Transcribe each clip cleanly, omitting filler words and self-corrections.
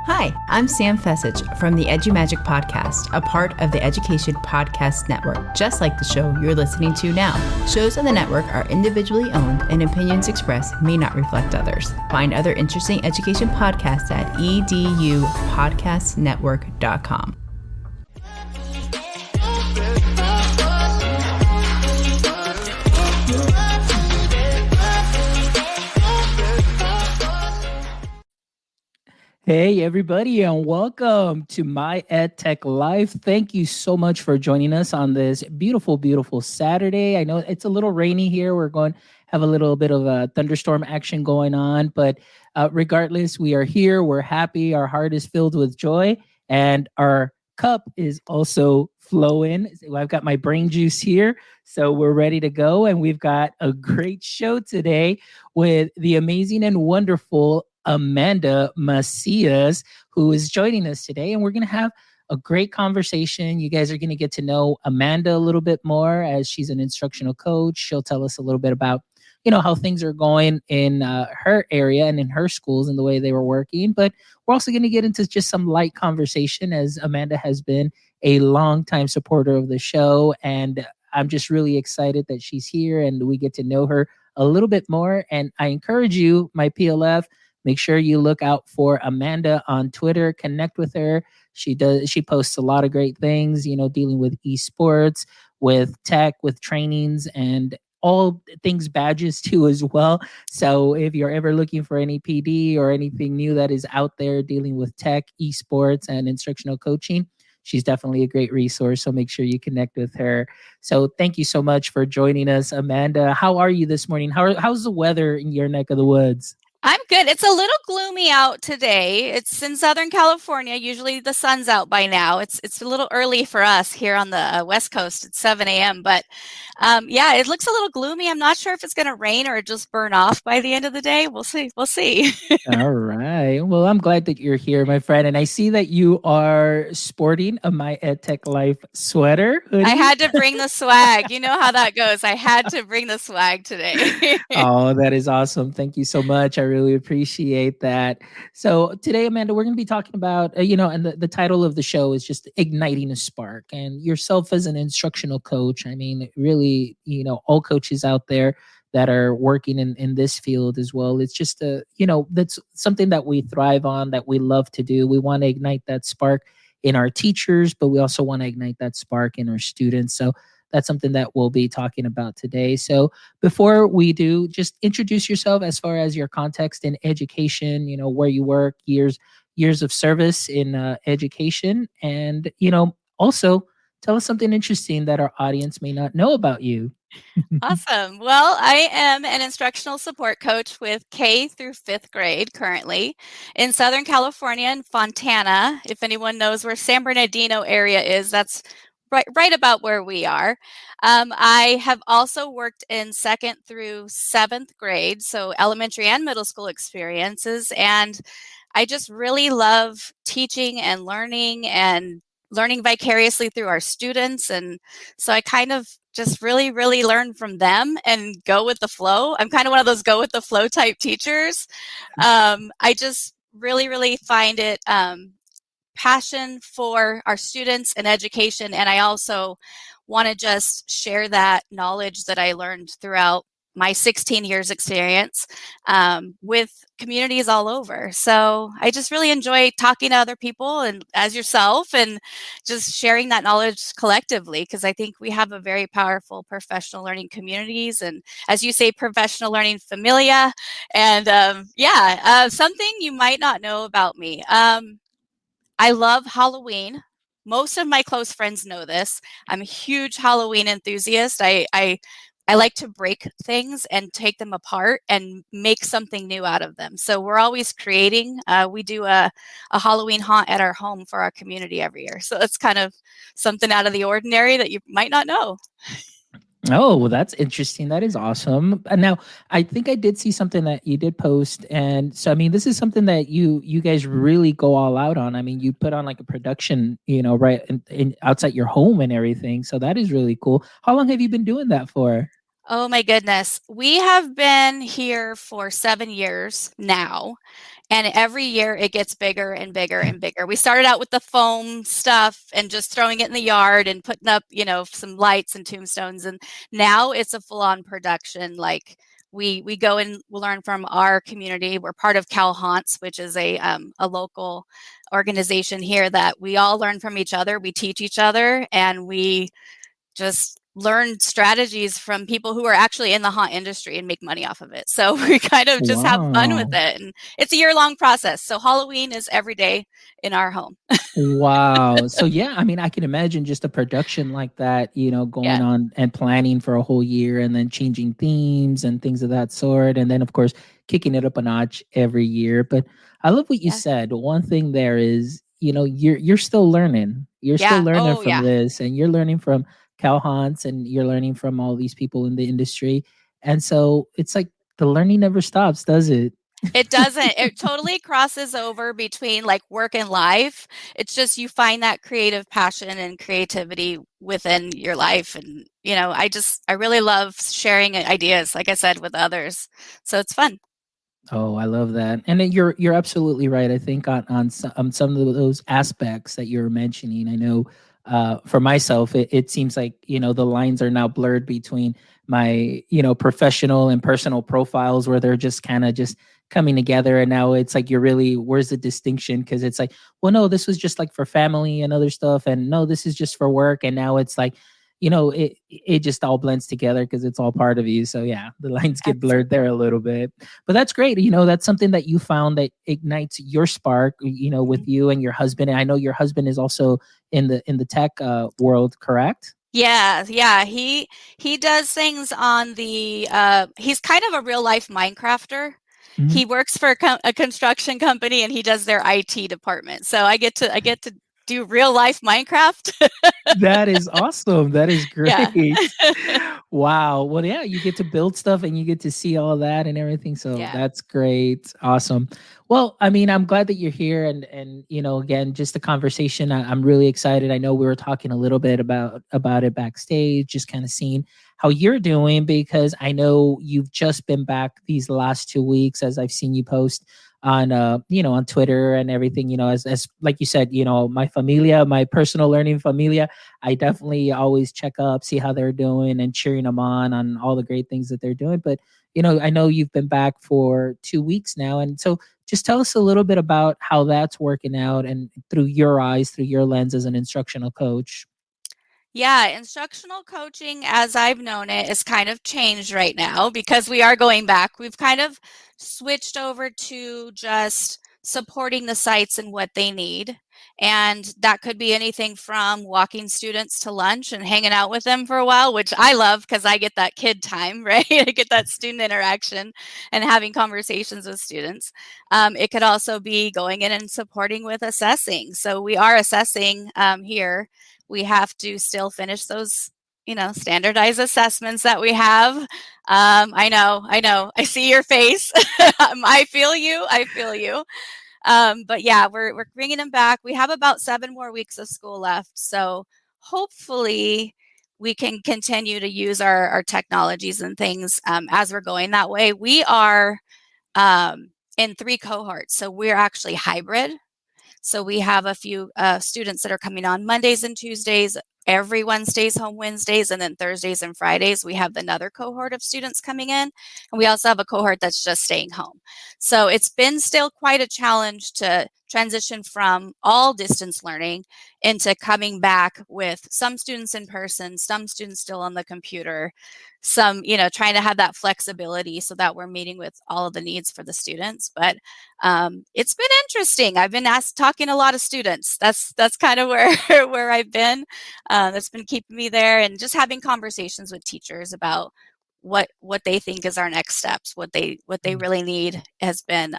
Hi, I'm Sam Fessich from the EduMagic Podcast, a part of the Education Podcast Network, just like the show you're listening to now. Shows on the network are individually owned, and opinions expressed may not reflect others. Find other interesting education podcasts at edupodcastnetwork.com. Hey, everybody, and welcome to My EdTech Life. Thank you so much for joining us on this beautiful, beautiful Saturday. I know it's a little rainy here. We're going to have a little bit of a thunderstorm action going on, but regardless, we are here. We're happy. Our heart is filled with joy, and our cup is also flowing. I've got my brain juice here, so we're ready to go, and we've got a great show today with the amazing and wonderful Amanda Macias, who is joining us today. And we're going to have a great conversation. You guys are going to get to know Amanda a little bit more as she's an instructional coach. She'll tell us a little bit about, how things are going in her area and in her schools and the way they were working. But we're also going to get into just some light conversation, as Amanda has been a longtime supporter of the show. And I'm just really excited that she's here and we get to know her a little bit more. And I encourage you, my PLF, make sure you look out for Amanda on Twitter, connect with her. She posts a lot of great things, dealing with esports, with tech, with trainings, and all things badges too as well. So if you're ever looking for any PD or anything new that is out there dealing with tech, esports, and instructional coaching, she's definitely a great resource. So make sure you connect with her. So thank you so much for joining us, Amanda. How are you this morning? How's the weather in your neck of the woods? I'm good. It's a little gloomy out today. It's in Southern California. Usually the sun's out by now. It's a little early for us here on the West Coast. It's 7 a.m. But it looks a little gloomy. I'm not sure if it's going to rain or just burn off by the end of the day. We'll see. All right. Well, I'm glad that you're here, my friend. And I see that you are sporting a My EdTech Life sweater. Hoodie. I had to bring the swag. You know how that goes. I had to bring the swag today. Oh, that is awesome. Thank you so much. I really appreciate that. So today, Amanda, we're going to be talking about, and the title of the show is just Igniting a Spark. And yourself as an instructional coach, I mean, really, all coaches out there that are working in this field as well. It's just, that's something that we thrive on, that we love to do. We want to ignite that spark in our teachers, but we also want to ignite that spark in our students. So that's something that we'll be talking about today. So before we do, just introduce yourself as far as your context in education, where you work, years of service in education, and, also tell us something interesting that our audience may not know about you. Awesome. Well, I am an instructional support coach with K through 5th grade currently in Southern California and Fontana. If anyone knows where San Bernardino area is, that's right about where we are. I have also worked in 2nd through 7th grade, so elementary and middle school experiences. And I just really love teaching and learning vicariously through our students. And so I kind of just really, really learn from them and go with the flow. I'm kind of one of those go with the flow type teachers. I just really, really find it passion for our students and education. And I also want to just share that knowledge that I learned throughout my 16 years experience with communities all over. So I just really enjoy talking to other people and as yourself and just sharing that knowledge collectively, because I think we have a very powerful professional learning communities. And as you say, professional learning familia. And something you might not know about me. I love Halloween. Most of my close friends know this. I'm a huge Halloween enthusiast. I like to break things and take them apart and make something new out of them. So we're always creating. We do a Halloween haunt at our home for our community every year. So that's kind of something out of the ordinary that you might not know. Oh, well, that's interesting. That is awesome. And now, I think I did see something that you did post, and so I mean, this is something that you guys really go all out on. I mean, you put on like a production, right in outside your home and everything. So that is really cool. How long have you been doing that for? Oh my goodness. We have been here for 7 years now, and every year it gets bigger and bigger and bigger. We started out with the foam stuff and just throwing it in the yard and putting up, some lights and tombstones, and now it's a full-on production. Like, we go and learn from our community. We're part of Cal Haunts, which is a local organization here that we all learn from each other. We teach each other, and we just learn strategies from people who are actually in the haunt industry and make money off of it. So we kind of just have fun with Wow. it. And it's a year-long process. So Halloween is every day in our home. Wow. So yeah, I mean, I can imagine just a production like that, going Yeah. on and planning for a whole year and then changing themes and things of that sort. And then of course kicking it up a notch every year. But I love what you Yeah. said. One thing there is, you're still learning. You're still Yeah. learning Oh, from yeah. this, and you're learning from Cal Hans, and you're learning from all these people in the industry. And so it's like the learning never stops, does it? It doesn't. It totally crosses over between like work and life. It's just you find that creative passion and creativity within your life. And, I really love sharing ideas, like I said, with others. So it's fun. Oh, I love that. And then you're absolutely right. I think on some of those aspects that you're mentioning, I know for myself, it seems like the lines are now blurred between my professional and personal profiles, where they're just kind of just coming together, and now it's like, you're really, where's the distinction? Because it's like, well, no, this was just like for family and other stuff, and no, this is just for work, and now it's like, it just all blends together because it's all part of you. So yeah, the lines get blurred there a little bit. But that's great. That's something that you found that ignites your spark, with Absolutely. you and your husband. And I know your husband is also in the tech world, correct? Yeah, yeah. He does things on the he's kind of a real life Minecrafter. Mhm. He works for a construction company and he does their IT department. So I get to do real life Minecraft. That is awesome. That is Yeah. great. Wow. Well, yeah, you get to build stuff and you get to see all that and everything. So Yeah. that's great. Awesome. Well, I mean, I'm glad that you're here, and again, just the conversation. I'm really excited. I know we were talking a little bit about it backstage, just kind of seeing how you're doing, because I know you've just been back these last 2 weeks, as I've seen you post on on Twitter and everything. As like you said, my familia, my personal learning familia, I definitely always check up, see how they're doing, and cheering them on all the great things that they're doing. But I know you've been back for 2 weeks now, and so just tell us a little bit about how that's working out, and through your eyes, through your lens as an instructional coach. Yeah, instructional coaching, as I've known it, is kind of changed right now because we are going back. We've kind of switched over to just supporting the sites and what they need. And that could be anything from walking students to lunch and hanging out with them for a while, which I love because I get that kid time, right? I get that student interaction and having conversations with students. It could also be going in and supporting with assessing. So we are assessing here. We have to still finish those, standardized assessments that we have. I know. I see your face. I feel you. I feel you. But yeah, we're bringing them back. We have about 7 more weeks of school left, so hopefully we can continue to use our technologies and things as we're going that way. We are in 3 cohorts, so we're actually hybrid. So we have a few students that are coming on Mondays and Tuesdays. Everyone stays home Wednesdays, and then Thursdays and Fridays we have another cohort of students coming in, and we also have a cohort that's just staying home. So it's been still quite a challenge to transition from all distance learning into coming back with some students in person, some students still on the computer, some, trying to have that flexibility so that we're meeting with all of the needs for the students. But it's been interesting. I've been talking to a lot of students. That's kind of where where I've been. That's been keeping me there, and just having conversations with teachers about what they think is our next steps, what they really need has been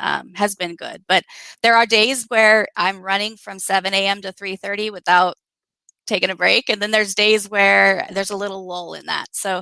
good. But there are days where I'm running from 7 a.m. to 3:30 without taking a break, and then there's days where there's a little lull in that. So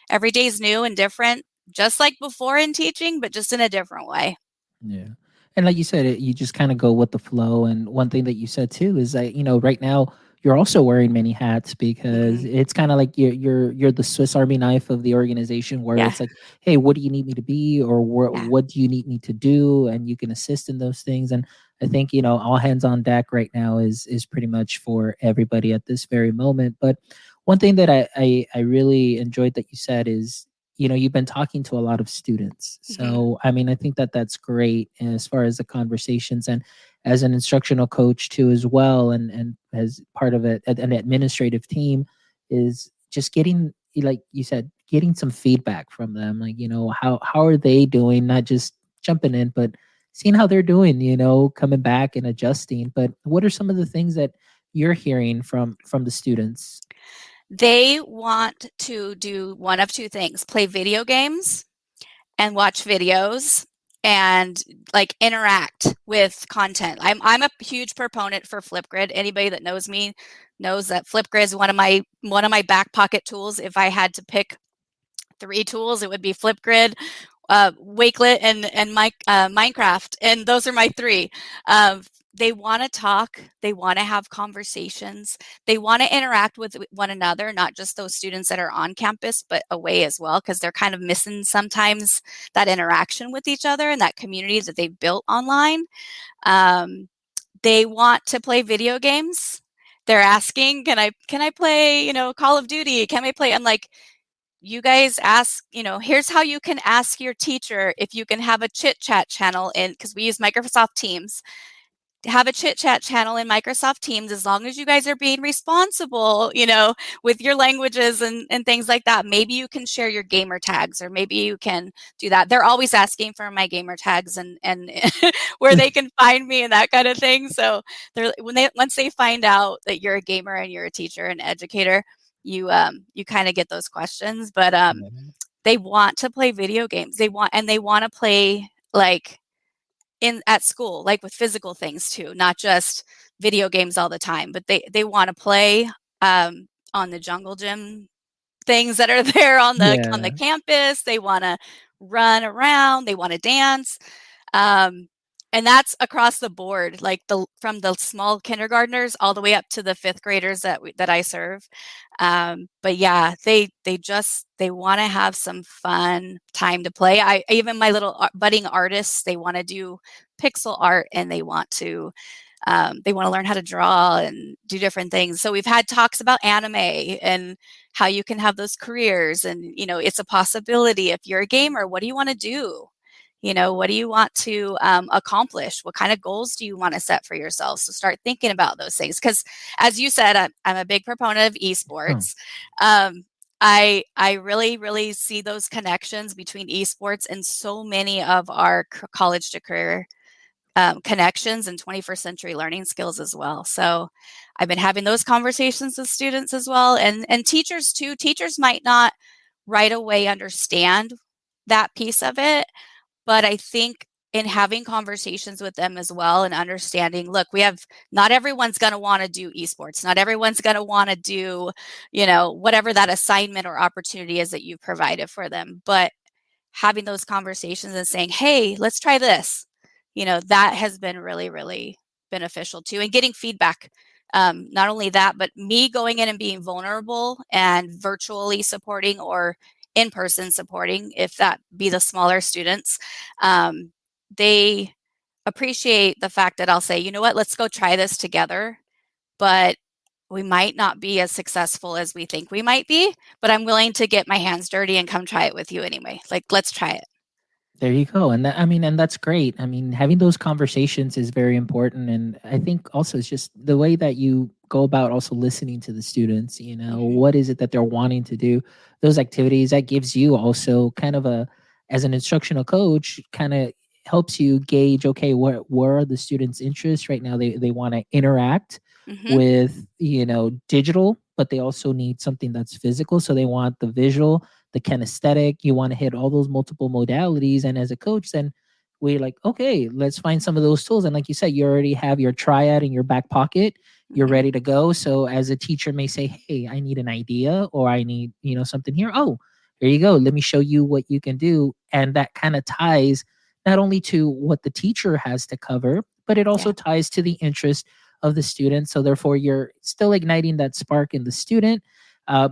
every day is new and different, just like before in teaching, but just in a different way. Yeah. And like you said, you just kind of go with the flow. And one thing that you said too is that, right now you're also wearing many hats, because Mhm. it's kind of like you're the Swiss Army knife of the organization, where Yeah. it's like, hey, what do you need me to be, or Yeah. what do you need me to do, and you can assist in those things. And I think, all hands on deck right now is pretty much for everybody at this very moment. But one thing that I really enjoyed that you said is, you've been talking to a lot of students. Mhm. So I mean, I think that that's great as far as the conversations, and as an instructional coach too as well, and as part of an administrative team, is just getting, like you said, getting some feedback from them, like, how are they doing, not just jumping in, but seeing how they're doing, coming back and adjusting. But what are some of the things that you're hearing from the students? They want to do one of two things: play video games and watch videos and like interact with content. I'm a huge proponent for Flipgrid. Anybody that knows me knows that Flipgrid is one of my back pocket tools. If I had to pick 3 tools, it would be Flipgrid, Wakelet, and Minecraft, and those are my 3. They want to talk, they want to have conversations, they want to interact with one another, not just those students that are on campus, but away as well, because they're kind of missing sometimes that interaction with each other and that community that they've built online. Um, they want to play video games. They're asking, can I play, Call of Duty? Can I play? I'm like, you guys ask, here's how you can ask your teacher if you can have a chit chat channel in, because we use Microsoft Teams. Have a chit chat channel in Microsoft Teams, as long as you guys are being responsible, with your languages and things like that. Maybe you can share your gamer tags, or maybe you can do that. They're always asking for my gamer tags and where they can find me and that kind of thing. So once they find out that you're a gamer and you're a teacher and educator, you kind of get those questions. But they want to play video games. They want to play like at school, like with physical things too, not just video games all the time, but they want to play on the jungle gym things that are there on the Yeah. campus. They want to run around, they want to dance. Um, and that's across the board, like from the small kindergartners all the way up to the 5th graders that I serve. But yeah, they want to have some fun time to play. I even my little budding artists, they want to do pixel art, and they want to learn how to draw and do different things. So we've had talks about anime and how you can have those careers, and it's a possibility. If you're a gamer, what do you want to do? What do you want to accomplish? What kind of goals do you want to set for yourself? So start thinking about those things, because as you said, I'm a big proponent of Oh, esports. I really, really see those connections between esports and so many of our college to career connections and 21st century learning skills as well. So I've been having those conversations with students as well, and teachers too. Teachers might not right away understand that piece of it, but I think in having conversations with them as well, and understanding, look, not everyone's going to want to do esports. Not everyone's going to want to do, whatever that assignment or opportunity is that you've provided for them. But having those conversations and saying, hey, let's try this, that has been really, really beneficial too. And getting feedback. Not only that, but me going in and being vulnerable and virtually supporting, or in person supporting, if that be the smaller students. They appreciate the fact that I'll say, you know what, let's go try this together. But we might not be as successful as we think we might be, but I'm willing to get my hands dirty and come try it with you anyway. Like, let's try it. there you go. And and that's great. I mean, having those conversations is very important. And I think also it's just the way that you go about also listening to the students, Mhm. what is it that they're wanting to do? Those activities that gives you also kind of as an instructional coach, kind of helps you gauge, okay, where are the students' interests right now? They want to interact Mhm. with, digital, but they also need something that's physical. So they want the visual, the kinesthetic. You want to hit all those multiple modalities. And as a coach, then we're like, okay, let's find some of those tools. And like you said, you already have your triad in your back pocket. You're Mhm. ready to go. So as a teacher may say, hey, I need an idea, or I need, something here. Oh, here you go. Let me show you what you can do. And that kind of ties not only to what the teacher has to cover, but it Yeah. also ties to the interest of the student. So therefore, you're still igniting that spark in the student.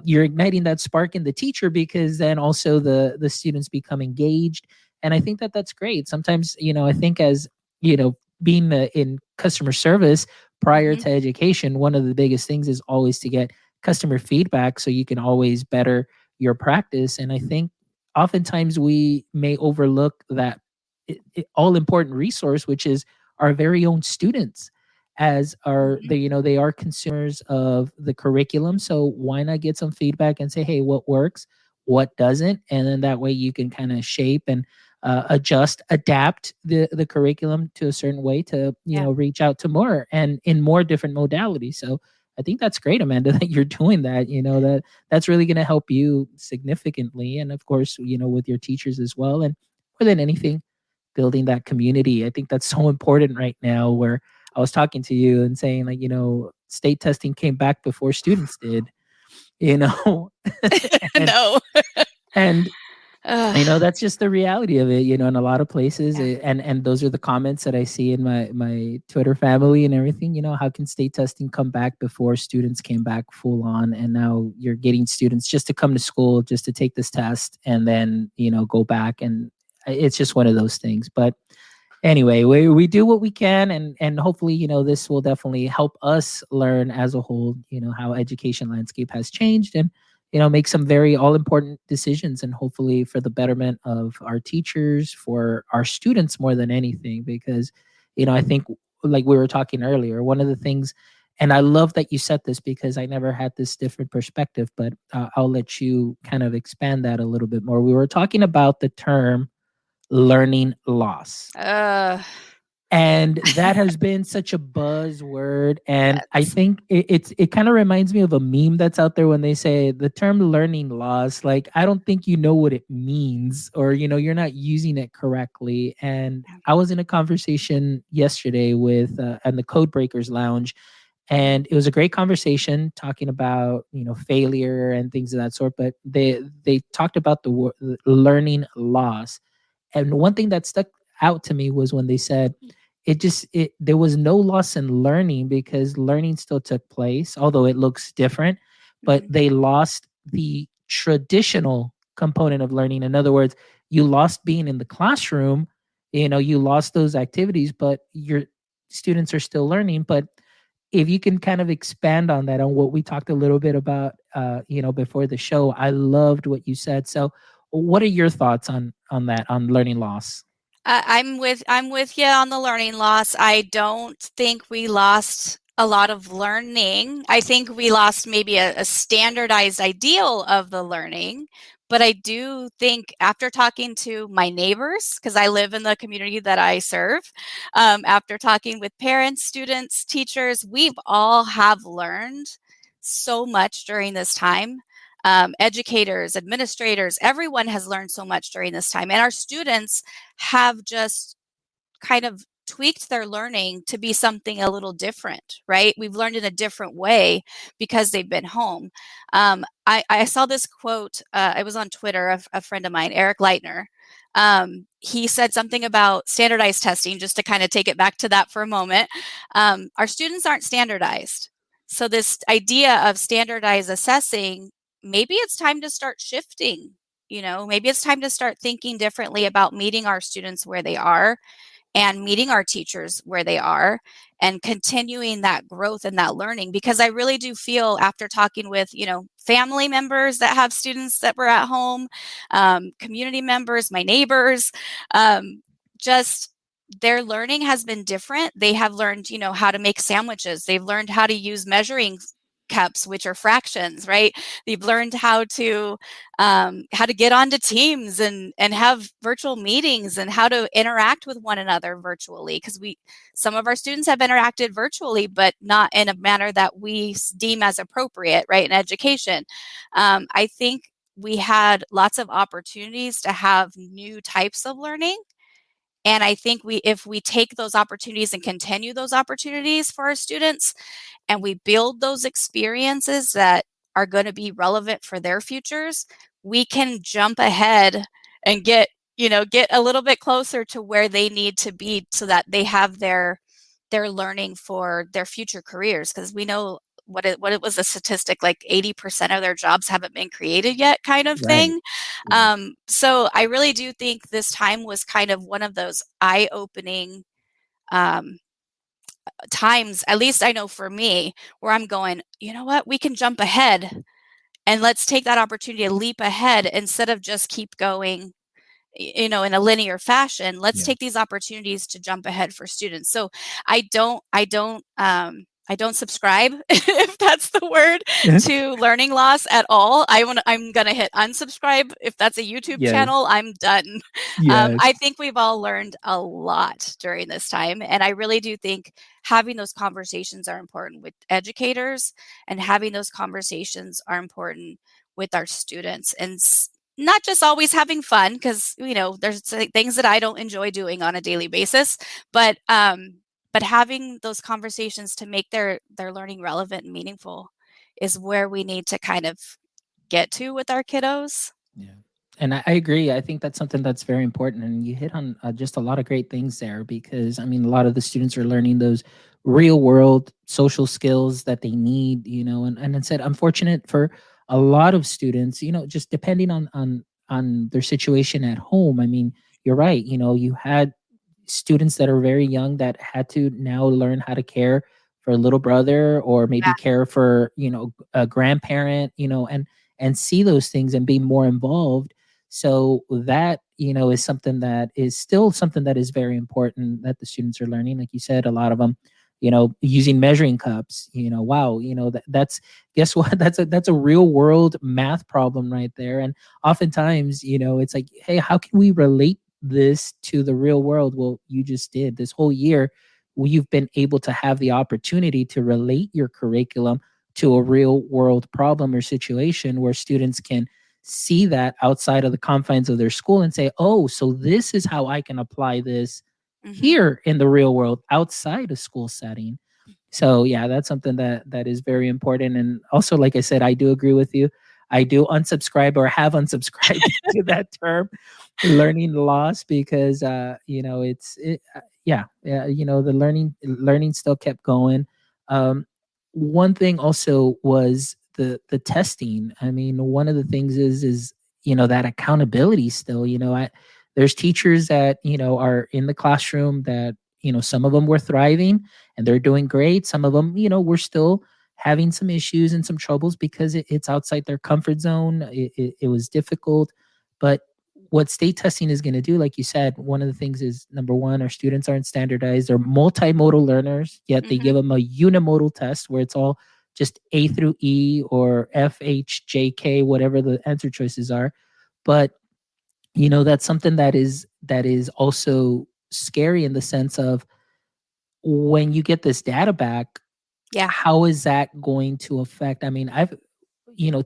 You're igniting that spark in the teacher, because then also the students become engaged. And I think that that's great. Sometimes, I think, as being in customer service prior Mhm. to education, one of the biggest things is always to get customer feedback so you can always better your practice. And I think oftentimes we may overlook that all important resource, which is our very own students, as are Mhm. they are consumers of the curriculum. So why not get some feedback and say, hey, what works, what doesn't? And then that way you can kind of shape and adjust, adapt the curriculum to a certain way to Yeah. reach out to more and in more different modalities. So I think that's great, Amanda, that you're doing that. That's really going to help you significantly, and of course, with your teachers as well. And more than anything, building that community. I think that's so important right now. Where I was talking to you and saying, like, state testing came back before students did. You know, and No. and Ugh. that's just the reality of it, in a lot of places. Yeah. And those are the comments that I see in my Twitter family and everything. How can state testing come back before students came back full on, and now you're getting students just to come to school, just to take this test, and then go back. And it's just one of those things. But anyway, we do what we can, and hopefully, this will definitely help us learn as a whole, how education landscape has changed, and make some very all important decisions, and hopefully for the betterment of our teachers, for our students more than anything. Because I think, like we were talking earlier, one of the things, and I love that you said this, because I never had this different perspective, but I'll let you kind of expand that a little bit more. We were talking about the term learning loss. Ugh. And that has been such a buzzword. And I Yes. think it kind of reminds me of a meme that's out there when they say the term learning loss. Like, I don't think you know what it means, or, you're not using it correctly. And I was in a conversation yesterday with and the Code Breakers Lounge, and it was a great conversation talking about failure and things of that sort. But they talked about the learning loss, and one thing that stuck out to me was when they said it there was no loss in learning, because learning still took place, although it looks different, but Mhm. they lost the traditional component of learning. In other words, you lost being in the classroom, you lost those activities, but your students are still learning. But if you can kind of expand on that, on what we talked a little bit about, before the show, I loved what you said. So, what are your thoughts on that, on learning loss? I'm with you on the learning loss. I don't think we lost a lot of learning. I think we lost maybe a standardized ideal of the learning. But I do think, after talking to my neighbors, because I live in the community that I serve, after talking with parents, students, teachers, we've all have learned so much during this time. Educators, administrators, everyone has learned so much during this time. And our students have just kind of tweaked their learning to be something a little different, right? We've learned in a different way because they've been home. I saw this quote, it was on Twitter, a friend of mine, Eric Leitner. He said something about standardized testing, just to kind of take it back to that for a moment. Our students aren't standardized. So this idea of standardized assessing, maybe it's time to start shifting. Maybe it's time to start thinking differently about meeting our students where they are, and meeting our teachers where they are, and continuing that growth and that learning. Because I really do feel, after talking with family members that have students that were at home, community members, my neighbors, just their learning has been different. They have learned how to make sandwiches. They've learned how to use measuring cups, which are fractions, right? They've learned how to get onto Teams and have virtual meetings, and how to interact with one another virtually. Because some of our students have interacted virtually, but not in a manner that we deem as appropriate, right, in education. I think we had lots of opportunities to have new types of learning. And I think if we take those opportunities and continue those opportunities for our students, and we build those experiences that are going to be relevant for their futures, we can jump ahead and get a little bit closer to where they need to be, so that they have their they're learning for their future careers, because we know what it was a statistic, like 80% of their jobs haven't been created yet, kind of Right. thing. Yeah. So I really do think this time was kind of one of those eye-opening um, times, at least I know for me, where I'm going, you know what, we can jump ahead, and let's take that opportunity to leap ahead instead of just keep going, in a linear fashion. Let's Yeah. take these opportunities to jump ahead for students. So I don't subscribe, if that's the word, to learning loss at all. I'm gonna hit unsubscribe. If that's a YouTube Yes. channel, I'm done. Yes. I think we've all learned a lot during this time, and I really do think having those conversations are important with educators, and having those conversations are important with our students, and not just always having fun, because there's things that I don't enjoy doing on a daily basis, but having those conversations to make their learning relevant and meaningful is where we need to kind of get to with our kiddos. Yeah. And I agree. I think that's something that's very important. And you hit on just a lot of great things there, because, I mean, a lot of the students are learning those real world social skills that they need, and instead, unfortunate for a lot of students, just depending on their situation at home. I mean, you're right. You had students that are very young that had to now learn how to care for a little brother, or maybe care for, a grandparent, and see those things and be more involved. So that, is something that is still something that is very important that the students are learning. Like you said, a lot of them, using measuring cups, wow, that's, guess what? That's a real world math problem right there. And oftentimes, it's like, hey, how can we relate this to the real world? Well, you just did this whole year. You've been able to have the opportunity to relate your curriculum to a real world problem or situation where students can see that outside of the confines of their school and say, oh, so this is how I can apply this here in the real world outside a school setting. So yeah, that's something that is very important. And also, like I said, I do agree with you. I do unsubscribe, or have unsubscribed to that term, learning loss, because yeah, the learning still kept going. One thing also was the testing. I mean, one of the things is that accountability still. There's teachers that are in the classroom that some of them were thriving and they're doing great. Some of them were still having some issues and some troubles because it's outside their comfort zone. It was difficult. But what state testing is going to do, like you said, one of the things is, number one, our students aren't standardized. They're multimodal learners, yet they give them a unimodal test where it's all just A through E or F, H, J, K, whatever the answer choices are. But that's something that is also scary in the sense of, when you get this data back, Yeah. how is that going to affect? I mean,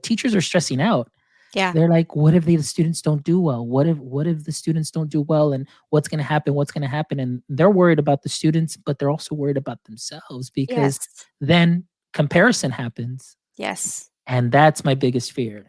teachers are stressing out. Yeah. They're like, what if the students don't do well? What if the students don't do well, and what's going to happen? What's going to happen? And they're worried about the students, but they're also worried about themselves, because Yes. then comparison happens. Yes. And that's my biggest fear.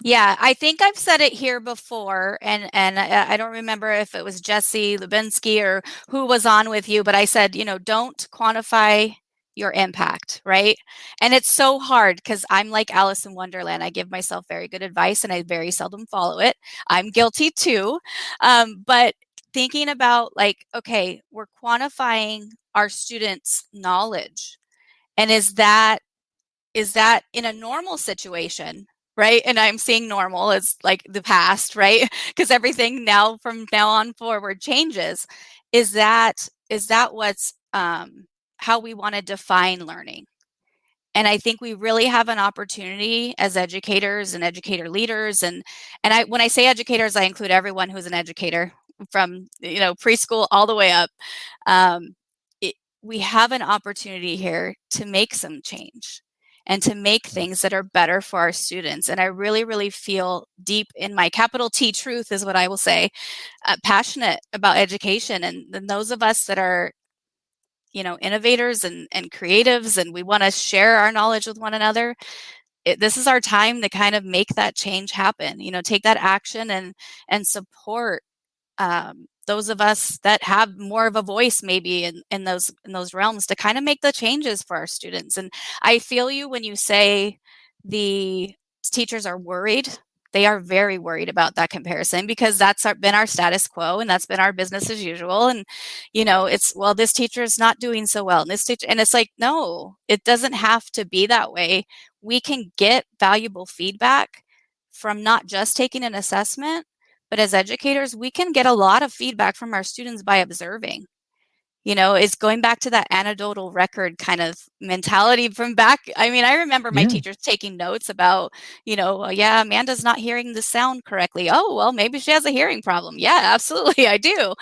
Yeah, I think I've said it here before, and I don't remember if it was Jesse Lubinsky or who was on with you, but I said, don't quantify your impact, right? And it's so hard because I'm like Alice in Wonderland. I give myself very good advice and I very seldom follow it. I'm guilty too. But thinking about, like, okay, we're quantifying our students' knowledge. And is that in a normal situation, right? And I'm seeing normal as like the past, right? Because everything now from now on forward changes. Is that what's how we want to define learning? And I think we really have an opportunity as educators and educator leaders, and when I say educators, I include everyone who's an educator from preschool all the way up. We have an opportunity here to make some change and to make things that are better for our students. And I really, really feel deep in my capital T truth, is what I will say, passionate about education. And those of us that are innovators and creatives, and we want to share our knowledge with one another, this is our time to kind of make that change happen, take that action and support those of us that have more of a voice maybe in those realms to kind of make the changes for our students. And I feel you when you say the teachers are worried. They are very worried about that comparison because that's been our status quo and that's been our business as usual. And, it's, well, this teacher is not doing so well. And this teacher, and it's like, no, it doesn't have to be that way. We can get valuable feedback from not just taking an assessment, but as educators, we can get a lot of feedback from our students by observing. It's going back to that anecdotal record kind of mentality from back. I mean, I remember my teachers taking notes about, yeah, Amanda's not hearing the sound correctly. Oh, well, maybe she has a hearing problem. Yeah, absolutely, I do.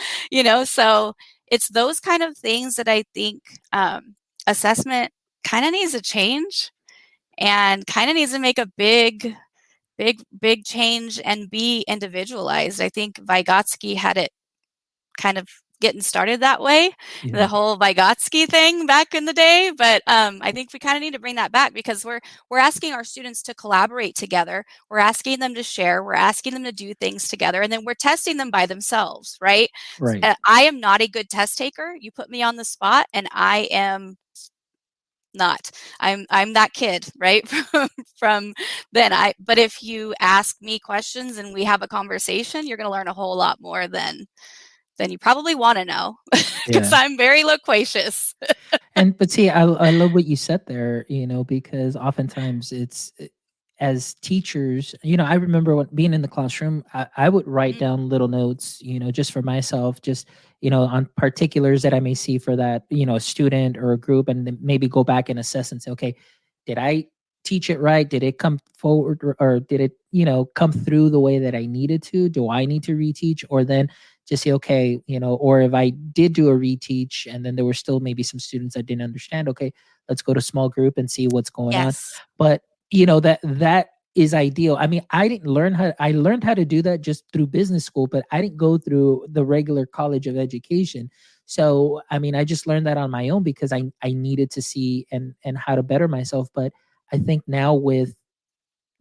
So it's those kind of things that I think assessment kind of needs to change and kind of needs to make a big change and be individualized. I think Vygotsky had it kind of getting started that way, the whole Vygotsky thing back in the day. But I think we kind of need to bring that back because we're asking our students to collaborate together. We're asking them to share. We're asking them to do things together. And then we're testing them by themselves, right? Right. I am not a good test taker. You put me on the spot and I am not. I'm that kid, right? from then. But if you ask me questions and we have a conversation, you're going to learn a whole lot more than you probably want to know because I'm very loquacious. But see, I love what you said there, because oftentimes it's as teachers, I remember being in the classroom, I would write down little notes, just for myself, just, on particulars that I may see for that, a student or a group, and then maybe go back and assess and say, okay, did I teach it right? Did it come forward or did it, come through the way that I needed to? Do I need to reteach? Or then just say, okay, or if I did do a reteach and then there were still maybe some students that didn't understand, okay, let's go to small group and see what's going on. But that is ideal. I mean, I learned how to do that just through business school, but I didn't go through the regular college of education. So, I mean, I just learned that on my own because I needed to see and how to better myself. But I think now with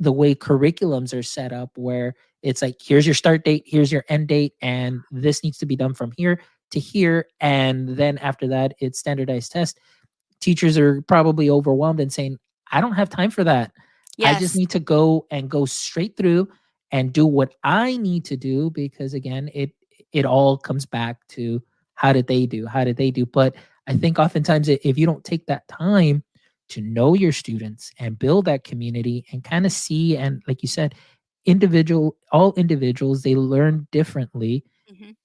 the way curriculums are set up where it's like, here's your start date, here's your end date, and this needs to be done from here to here. And then after that, it's standardized test. Teachers are probably overwhelmed and saying, I don't have time for that. I just need to go straight through and do what I need to do because again, it all comes back to how did they do? But I think oftentimes if you don't take that time to know your students and build that community and kind of see, and like you said, all individuals, they learn differently.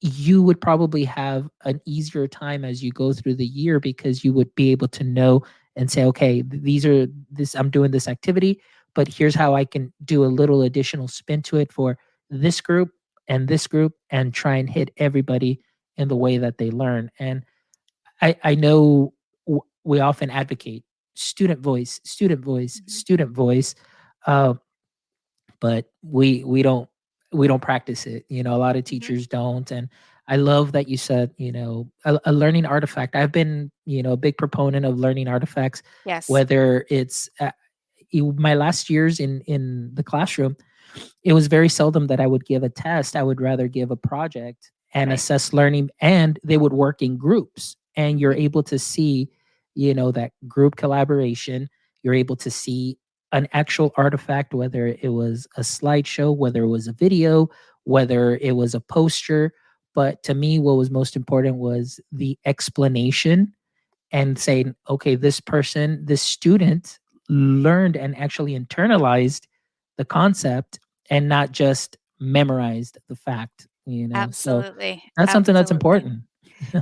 You would probably have an easier time as you go through the year because you would be able to know and say, okay, I'm doing this activity, but here's how I can do a little additional spin to it for this group and try and hit everybody in the way that they learn. And I know we often advocate student voice, student voice. But we don't practice it. A lot of teachers don't. And I love that you said, a learning artifact. I've been, a big proponent of learning artifacts. Yes. Whether it's my last years in the classroom, it was very seldom that I would give a test. I would rather give a project and assess learning, and they would work in groups. And you're able to see, that group collaboration. You're able to see an actual artifact, whether it was a slideshow, whether it was a video, whether it was a poster. But to me, what was most important was the explanation and saying, okay, this student learned and actually internalized the concept and not just memorized the fact, Absolutely. So that's something that's important.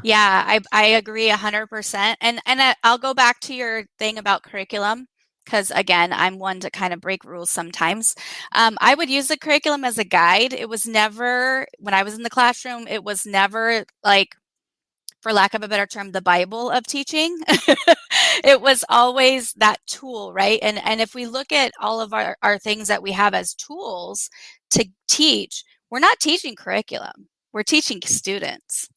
Yeah, I agree 100%. And I'll go back to your thing about curriculum. Because again, I'm one to kind of break rules sometimes. I would use the curriculum as a guide. It was never, when I was in the classroom, it was never like, for lack of a better term, the Bible of teaching. It was always that tool, right? And if we look at all of our things that we have as tools to teach, we're not teaching curriculum. We're teaching students,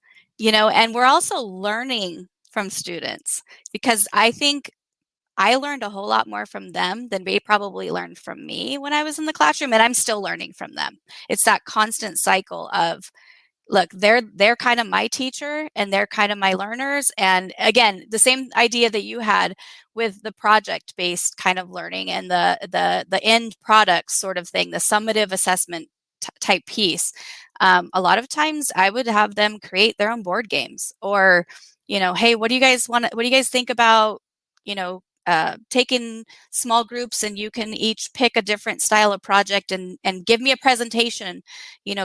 and we're also learning from students because I think I learned a whole lot more from them than they probably learned from me when I was in the classroom, and I'm still learning from them. It's that constant cycle of look, they're kind of my teacher and they're kind of my learners. And again, the same idea that you had with the project-based kind of learning and the end product sort of thing, the summative assessment type piece. A lot of times I would have them create their own board games, or, hey, what do you guys think about, taking small groups and you can each pick a different style of project and give me a presentation,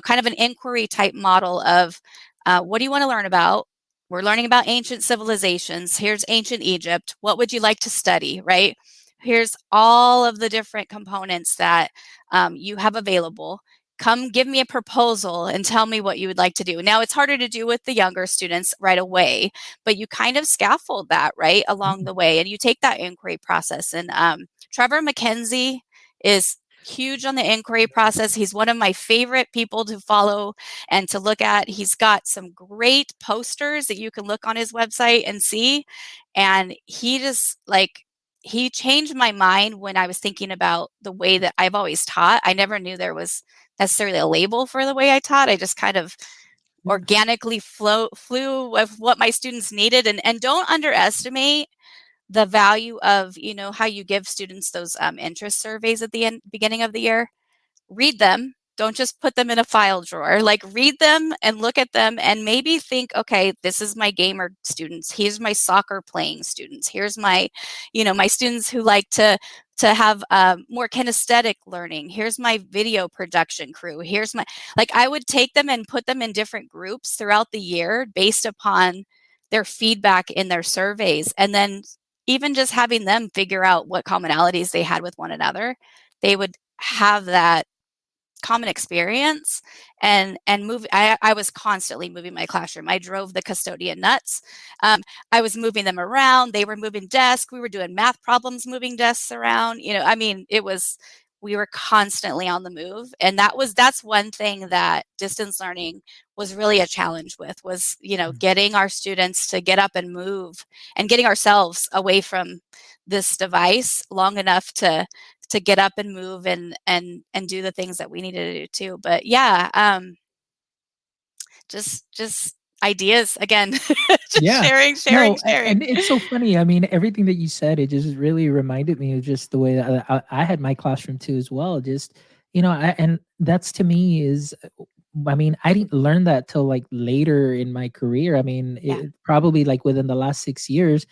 kind of an inquiry type model of what do you want to learn about? We're learning about ancient civilizations. Here's ancient Egypt. What would you like to study, right? Here's all of the different components that you have available. Come give me a proposal and tell me what you would like to do. Now, it's harder to do with the younger students right away, but you kind of scaffold that, right, along the way. And you take that inquiry process. And Trevor McKenzie is huge on the inquiry process. He's one of my favorite people to follow and to look at. He's got some great posters that you can look on his website and see. And he just he changed my mind when I was thinking about the way that I've always taught. I never knew there was necessarily a label for the way I taught. I just kind of organically flew with what my students needed. And don't underestimate the value of, how you give students those interest surveys at the beginning of the year. Read them. Don't just put them in a file drawer. Read them and look at them and maybe think, okay, this is my gamer students. Here's my soccer playing students. Here's my, my students who like to have more kinesthetic learning. Here's my video production crew. Here's my, I would take them and put them in different groups throughout the year based upon their feedback in their surveys. And then even just having them figure out what commonalities they had with one another, they would have that common experience and move. I was constantly moving my classroom. I drove the custodian nuts. I was moving them around. They were moving desks. We were doing math problems, moving desks around. We were constantly on the move. And that's one thing that distance learning was really a challenge with was, getting our students to get up and move and getting ourselves away from this device long enough to get up and move and do the things that we needed to do too. But yeah, just ideas again. Sharing. And it's so funny. I mean, everything that you said, it just really reminded me of just the way that I had my classroom too as well. Just, and that's to me is, I mean, I didn't learn that till later in my career. I mean, it probably within the last 6 years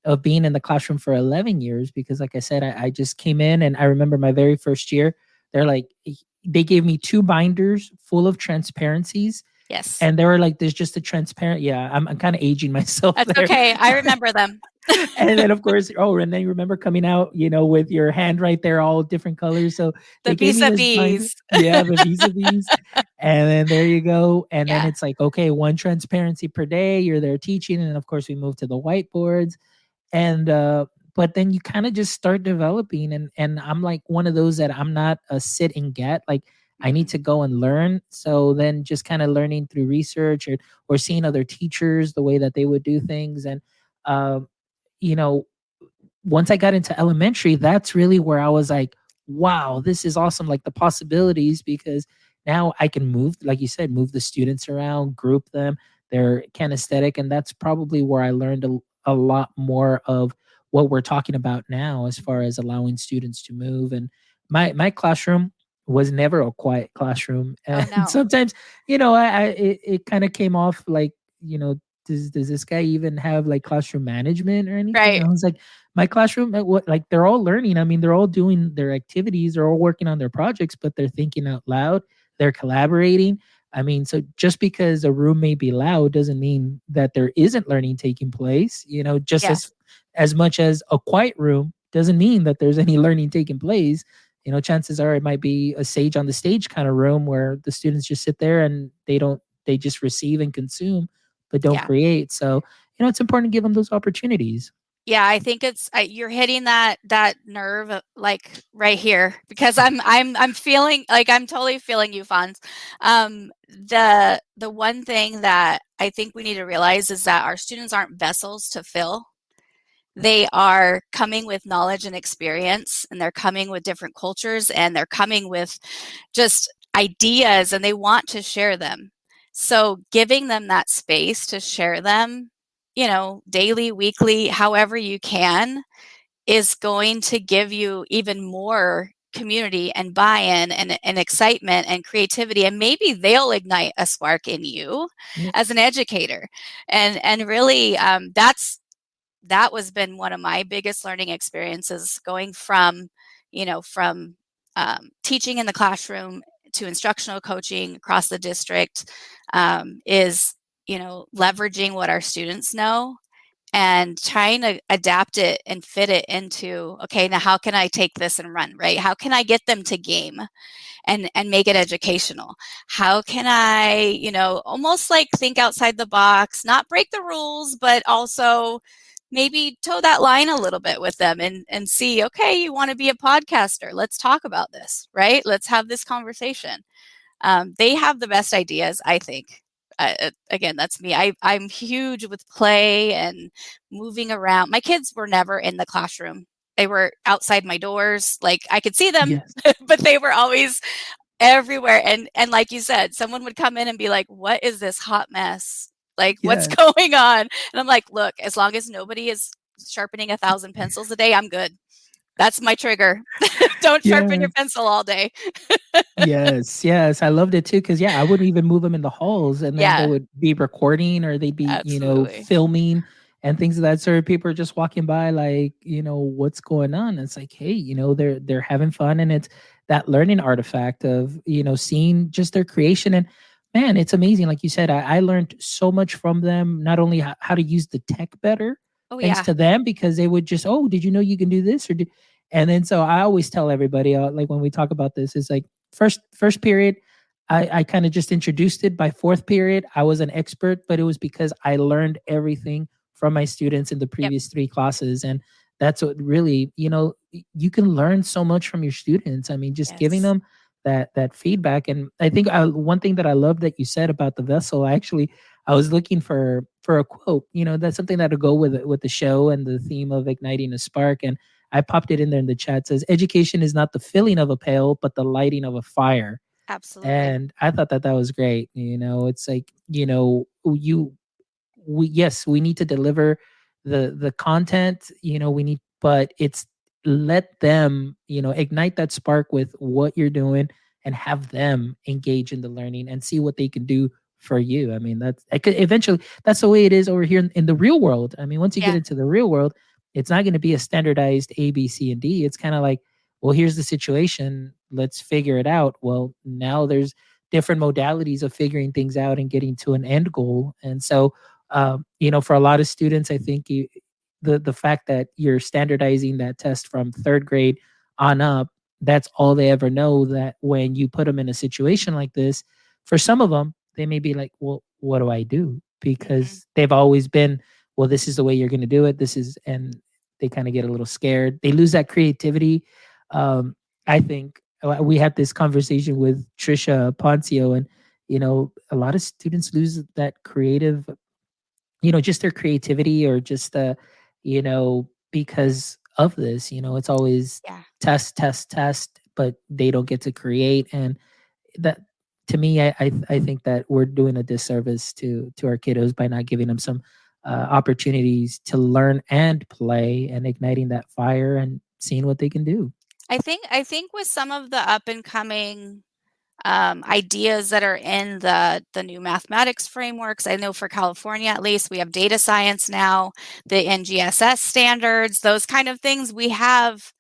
of being in the classroom for 11 years, because like I said, I just came in and I remember my very first year, they gave me 2 binders full of transparencies. Yes. And they were there's just a transparent, I'm kind of aging myself. That's there. Okay. I remember them. And then of course, and then you remember coming out, with your hand right there, all different colors. So the vis-a-vis. Yeah, the vis-a-vis. And then there you go. And then it's okay, 1 transparency per day. You're there teaching. And of course we moved to the whiteboards. And but then you kind of just start developing, and I'm one of those that I'm not a sit and get. I need to go and learn. So then just kind of learning through research or seeing other teachers, the way that they would do things. And once I got into elementary, that's really where I was wow, this is awesome. The possibilities, because now I can move, like you said, move the students around, group them. They're kinesthetic, and that's probably where I learned a lot more of what we're talking about now as far as allowing students to move. And my classroom was never a quiet classroom. And sometimes, it kind of came off does this guy even have classroom management or anything? Right. And I was my classroom, they're all learning. I mean, they're all doing their activities, they're all working on their projects, but they're thinking out loud, they're collaborating. I mean, so just because a room may be loud doesn't mean that there isn't learning taking place, just as much as a quiet room doesn't mean that there's any learning taking place. Chances are it might be a sage on the stage kind of room where the students just sit there and they just receive and consume, but don't create. So, it's important to give them those opportunities. Yeah, I think you're hitting that nerve right here, because I'm feeling I'm totally feeling you, Fonz. The one thing that I think we need to realize is that our students aren't vessels to fill. They are coming with knowledge and experience, and they're coming with different cultures, and they're coming with just ideas, and they want to share them. So giving them that space to share them, daily, weekly, however you can, is going to give you even more community and buy-in and excitement and creativity, and maybe they'll ignite a spark in you Yeah. as an educator. And really, that was been one of my biggest learning experiences, going from teaching in the classroom to instructional coaching across the district, is leveraging what our students know and trying to adapt it and fit it into, okay, now how can I take this and run, right? How can I get them to game and make it educational? How can I, almost like think outside the box, not break the rules, but also maybe toe that line a little bit with them and see, okay, you want to be a podcaster. Let's talk about this, right? Let's have this conversation. They have the best ideas, I think. Again, that's me. I'm huge with play and moving around. My kids were never in the classroom. They were outside my doors. Like, I could see them, Yes. but they were always everywhere. And like you said, someone would come in and be like, "What is this hot mess? Like, what's Yes. going on?" And I'm like, "Look, as long as nobody is sharpening 1,000 pencils a day, I'm good. That's my trigger. Don't sharpen your Yes. pencil all day." Yes, yes, I loved it too because yeah, I wouldn't even move them in the halls, and then they Yeah, would be recording or they'd be, absolutely. filming and things of that sort. People are just walking by like, "What's going on?" It's like, "Hey," they're having fun, and it's that learning artifact of, seeing just their creation, and man, it's amazing. Like you said, I learned so much from them, not only how to use the tech better, Oh, thanks yeah. to them, because they would just, "Oh, did you know you can do this?" And then so I always tell everybody, like when we talk about this, is like first period, I kind of just introduced it. By fourth period, I was an expert, but it was because I learned everything from my students in the Yep. previous three classes. And that's what really, you can learn so much from your students. I mean, just giving Yes. them that feedback. And I think one thing that I love that you said about the vessel, I was looking for a quote. That's something that'll go with the show and the theme of igniting a spark. And I popped it in there in the chat. It says, education is not the filling of a pail, but the lighting of a fire. Absolutely. And I thought that was great. It's like, yes, we need to deliver the content, we need, but it's let them, ignite that spark with what you're doing and have them engage in the learning and see what they can do for you. I mean, eventually that's the way it is over here in the real world. I mean, once you get Yeah. into the real world, it's not going to be a standardized A, B, C, and D. It's kind of like, well, here's the situation. Let's figure it out. Well, now there's different modalities of figuring things out and getting to an end goal. And so, for a lot of students, I think the fact that you're standardizing that test from third grade on up, that's all they ever know. That when you put them in a situation like this, for some of them, they may be like, well, what do I do? Mhm. Because they've always been, well, this is the way you're going to do it. And they kind of get a little scared. They lose that creativity. I think we had this conversation with Trisha Poncio, and a lot of students lose that creative, just their creativity, or just because of this, it's always Yeah. test, test, test, but they don't get to create. And that, to me, I think that we're doing a disservice to our kiddos by not giving them some opportunities to learn and play and igniting that fire and seeing what they can do. I think with some of the up and coming ideas that are in the new mathematics frameworks, I know for California at least, we have data science now, the NGSS standards, those kind of things. We have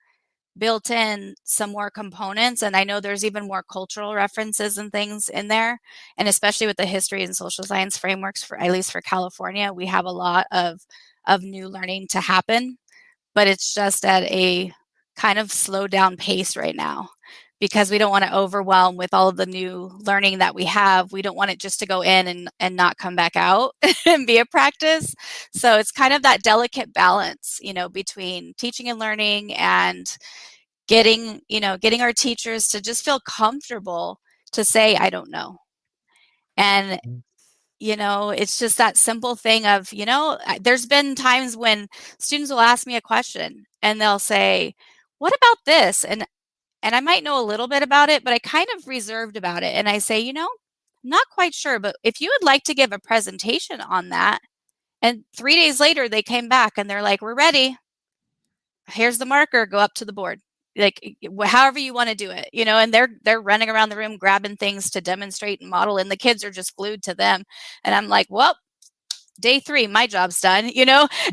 built in some more components, and I know there's even more cultural references and things in there. And especially with the history and social science frameworks, for at least for California, we have a lot of new learning to happen, but it's just at a kind of slow down pace right now, because we don't want to overwhelm with all of the new learning that we have. We don't want it just to go in and not come back out and be a practice. So it's kind of that delicate balance, between teaching and learning, and getting our teachers to just feel comfortable to say, I don't know. And it's just that simple thing of, there's been times when students will ask me a question and they'll say, what about this? And I might know a little bit about it, but I kind of reserved about it. And I say, not quite sure, but if you would like to give a presentation on that. And 3 days later, they came back and they're like, we're ready. Here's the marker, go up to the board. Like however you want to do it, and they're running around the room grabbing things to demonstrate and model, and the kids are just glued to them. And I'm like, well, day 3, my job's done,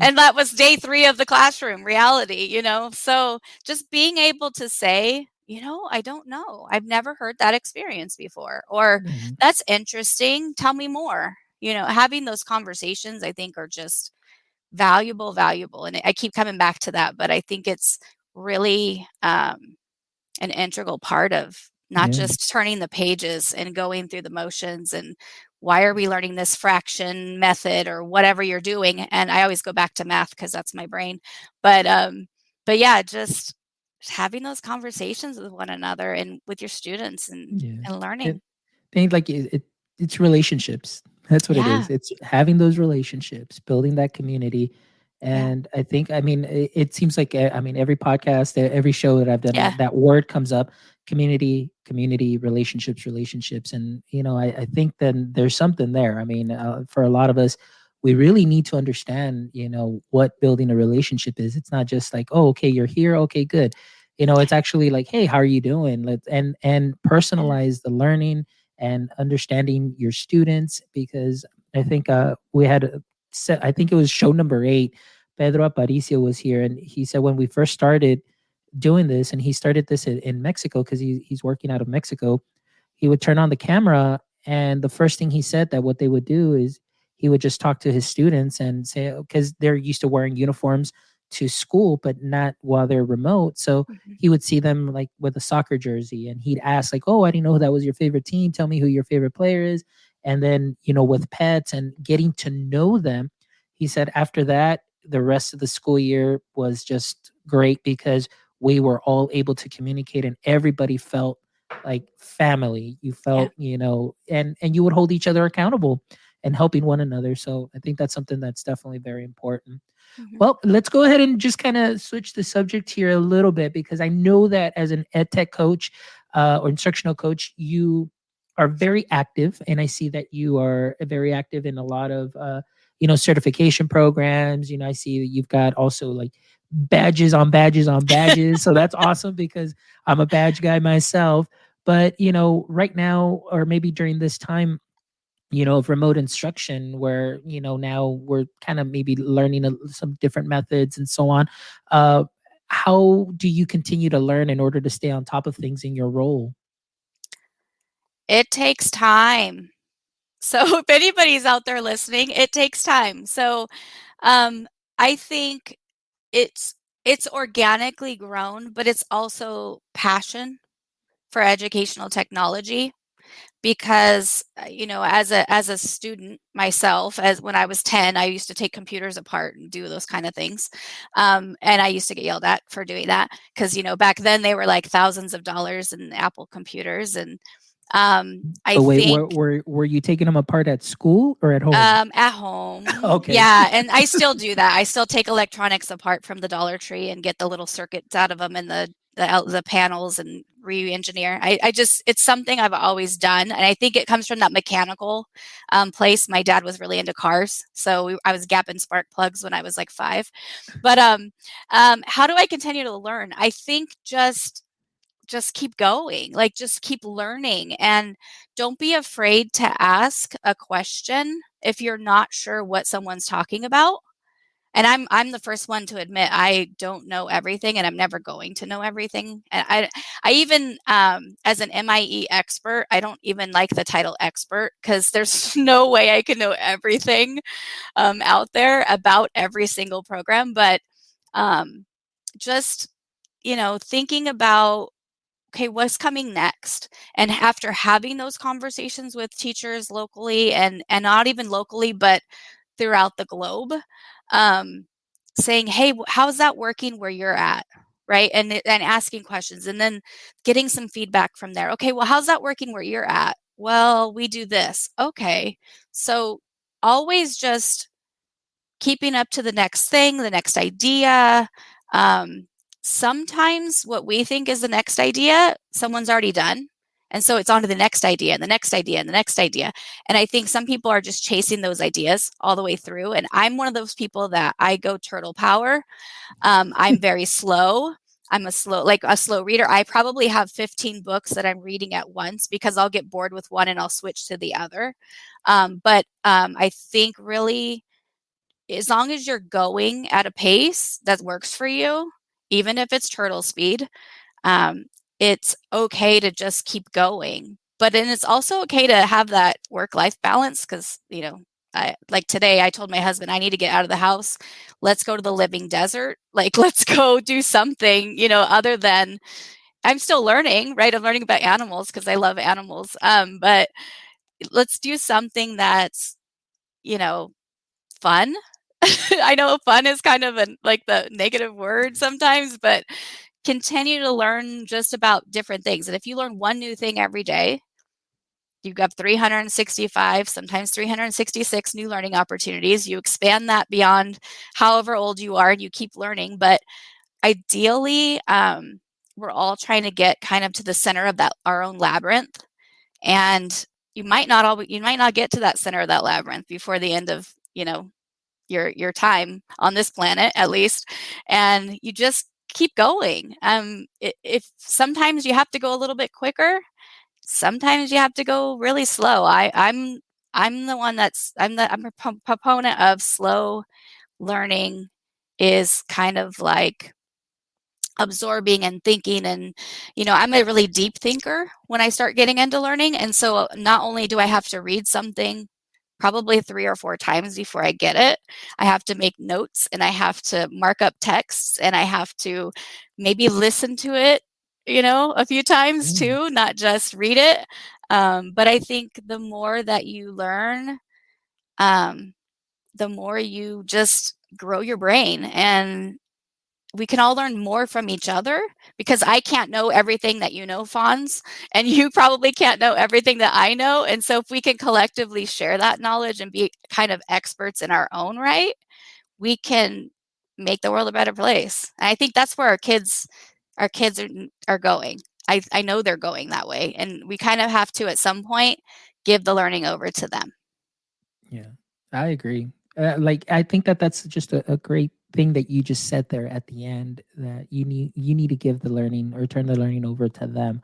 and that was day 3 of the classroom reality, so just being able to say, I don't know, I've never heard that experience before, or that's interesting, tell me more. Having those conversations, I think, are just valuable. And I keep coming back to that, but I think it's really an integral part of not just turning the pages and going through the motions and why are we learning this fraction method or whatever you're doing. And I always go back to math because that's my brain. But yeah, just having those conversations with one another and with your students and learning. Think like it's relationships. That's what it is. It's having those relationships, building that community. And I think, it seems like, every podcast, every show that I've done, that word comes up: community, relationships. And, I think then there's something there. For a lot of us, we really need to understand, what building a relationship is. It's not just like, oh, okay, you're here. Okay, good. It's actually like, hey, how are you doing? And personalize the learning and understanding your students, because I think we had I think it was show number 8, Pedro Aparicio was here, and he said when we first started doing this, and he started this in Mexico because he's working out of Mexico, he would turn on the camera, and the first thing he said that what they would do is he would just talk to his students and say, because they're used to wearing uniforms to school, but not while they're remote. So he would see them like with a soccer jersey, and he'd ask like, oh, I didn't know that was your favorite team. Tell me who your favorite player is. And then, with pets and getting to know them, he said after that, the rest of the school year was just great because we were all able to communicate and everybody felt like family. You felt, and you would hold each other accountable and helping one another. So I think that's something that's definitely very important. Well, let's go ahead and just kind of switch the subject here a little bit, because I know that as an ed tech coach or instructional coach, you are very active, and I see that you are very active in a lot of certification programs. I see that you've got also like badges on badges on badges. So that's awesome because I'm a badge guy myself. But right now, or maybe during this time, of remote instruction, where now we're kind of maybe learning some different methods and so on, how do you continue to learn in order to stay on top of things in your role? It takes time. So if anybody's out there listening, it takes time. So I think it's organically grown, but it's also passion for educational technology. Because as a student myself, as when I was 10, I used to take computers apart and do those kind of things, and I used to get yelled at for doing that because back then they were like thousands of dollars in Apple computers. And were you taking them apart at school or at home? At home. Okay. Yeah, and I still do that. I still take electronics apart from the Dollar Tree and get the little circuits out of them and the panels and re-engineer. It's something I've always done, and I think it comes from that mechanical place. My dad was really into cars, so I was gapping spark plugs when I was like 5. But how do I continue to learn? I think just keep going, like just keep learning, and don't be afraid to ask a question if you're not sure what someone's talking about. And I'm the first one to admit I don't know everything, and I'm never going to know everything. And I even as an MIE expert, I don't even like the title expert because there's no way I can know everything out there about every single program. But just thinking about, okay, what's coming next? And after having those conversations with teachers locally and not even locally, but throughout the globe, saying, hey, how's that working where you're at? Right. And asking questions and then getting some feedback from there. Okay, well, how's that working where you're at? Well, we do this. Okay. So always just keeping up to the next thing, the next idea. Sometimes what we think is the next idea, someone's already done. And so it's on to the next idea and the next idea and the next idea. And I think some people are just chasing those ideas all the way through. And I'm one of those people that I go turtle power. I'm very slow. I'm a slow reader. I probably have 15 books that I'm reading at once because I'll get bored with one and I'll switch to the other. But I think really, as long as you're going at a pace that works for you, even if it's turtle speed, it's okay to just keep going. But then it's also okay to have that work-life balance because, like today, I told my husband, I need to get out of the house. Let's go to the living desert. Like, let's go do something, other than I'm still learning, right? I'm learning about animals because I love animals. But let's do something that's, fun. I know fun is kind of like the negative word sometimes, but continue to learn just about different things. And if you learn one new thing every day, you've got 365, sometimes 366 new learning opportunities. You expand that beyond however old you are and you keep learning. But ideally, we're all trying to get kind of to the center of our own labyrinth. And you might not get to that center of that labyrinth before the end of, your time on this planet, at least. And you just keep going. If sometimes you have to go a little bit quicker, sometimes you have to go really slow. I'm the one I'm a proponent of slow learning is kind of like absorbing and thinking. And, I'm a really deep thinker when I start getting into learning. And so not only do I have to read something probably 3 or 4 times before I get it, I have to make notes and I have to mark up texts and I have to maybe listen to it, a few times too, not just read it. But I think the more that you learn, the more you just grow your brain, and we can all learn more from each other because I can't know everything that you know, Fonz, and you probably can't know everything that I know. And so if we can collectively share that knowledge and be kind of experts in our own right, we can make the world a better place. And I think that's where our kids are going. I know they're going that way. And we kind of have to, at some point, give the learning over to them. Yeah, I agree. I think that's just a great thing that you just said there at the end, that you need to give the learning or turn the learning over to them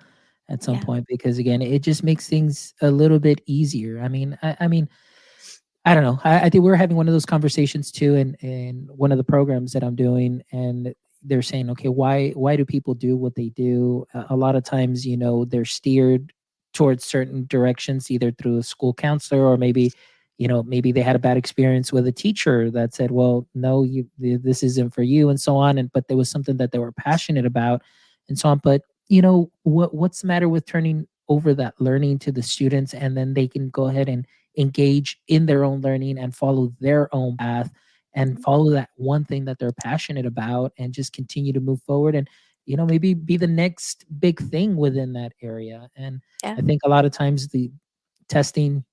at some point, because again, it just makes things a little bit easier. I mean, I don't know. I think we're having one of those conversations too in one of the programs that I'm doing, and they're saying, okay, why do people do what they do? A lot of times, they're steered towards certain directions, either through a school counselor or maybe maybe they had a bad experience with a teacher that said, well, no, this isn't for you, and so on. But there was something that they were passionate about and so on. But what's the matter with turning over that learning to the students, and then they can go ahead and engage in their own learning and follow their own path and follow that one thing that they're passionate about and just continue to move forward and maybe be the next big thing within that area. And I think a lot of times the testing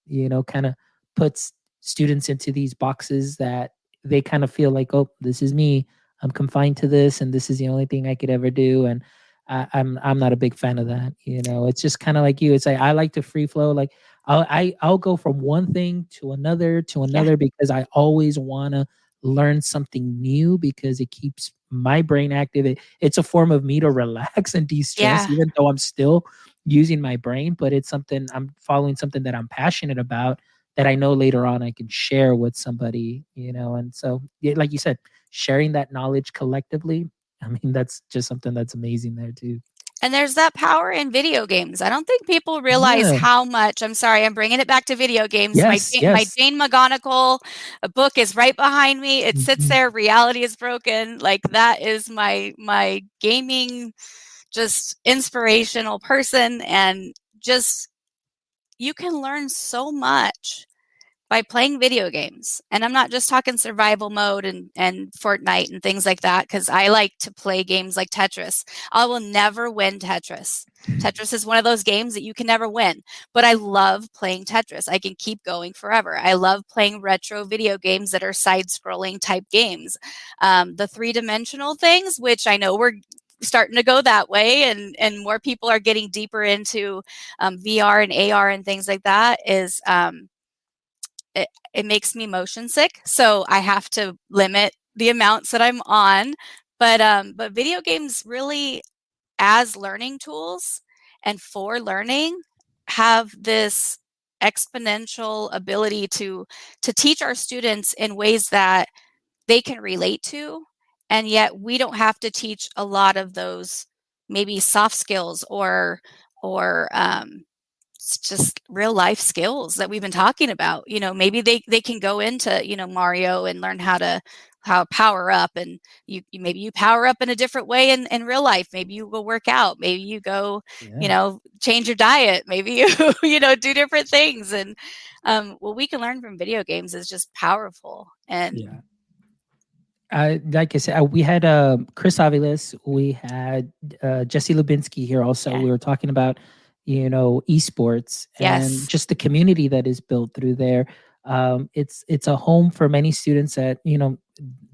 kind of puts students into these boxes that they kind of feel like, oh, this is me, I'm confined to this, and this is the only thing I could ever do. And I'm not a big fan of that. It's just kind of like you. It's like I like to free flow. Like I'll go from one thing to another because I always want to learn something new because it keeps my brain active. It's a form of me to relax and de-stress, even though I'm still using my brain, but it's something I'm following, something that I'm passionate about that I know later on I can share with somebody, and so like you said, sharing that knowledge collectively. I mean, that's just something that's amazing there too. And there's that power in video games. I don't think people realize how much. I'm sorry, I'm bringing it back to video games. Yes, my Jane McGonigal book is right behind me. It sits there. Reality is broken. Like, that is my gaming, just inspirational person. And just, you can learn so much by playing video games. And I'm not just talking survival mode and Fortnite and things like that, because I like to play games like Tetris. I will never win Tetris. Tetris is one of those games that you can never win, but I love playing Tetris. I can keep going forever. I love playing retro video games that are side-scrolling type games. The three-dimensional things, which I know we're starting to go that way, and more people are getting deeper into VR and AR and things like that, is it makes me motion sick, so I have to limit the amounts that I'm on. But video games really, as learning tools and for learning, have this exponential ability to teach our students in ways that they can relate to, and yet we don't have to teach a lot of those maybe soft skills or just real life skills that we've been talking about. Maybe they can go into Mario and learn how power up, and maybe you power up in a different way in real life. Maybe you go work out, maybe you go change your diet, maybe you do different things. And what we can learn from video games is just powerful. And like I said, we had Chris Aviles, we had Jesse Lubinsky here also. Yeah. We were talking about esports and just the community that is built through there. It's a home for many students that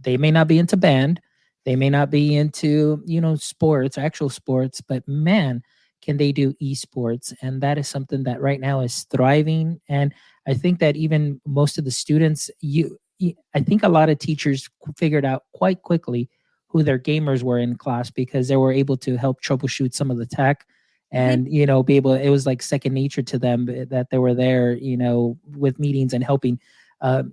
they may not be into band, they may not be into sports, actual sports, but man, can they do esports? And that is something that right now is thriving. And I think that even most of the students, I think a lot of teachers figured out quite quickly who their gamers were in class, because they were able to help troubleshoot some of the tech and be able, it was like second nature to them that they were there with meetings and helping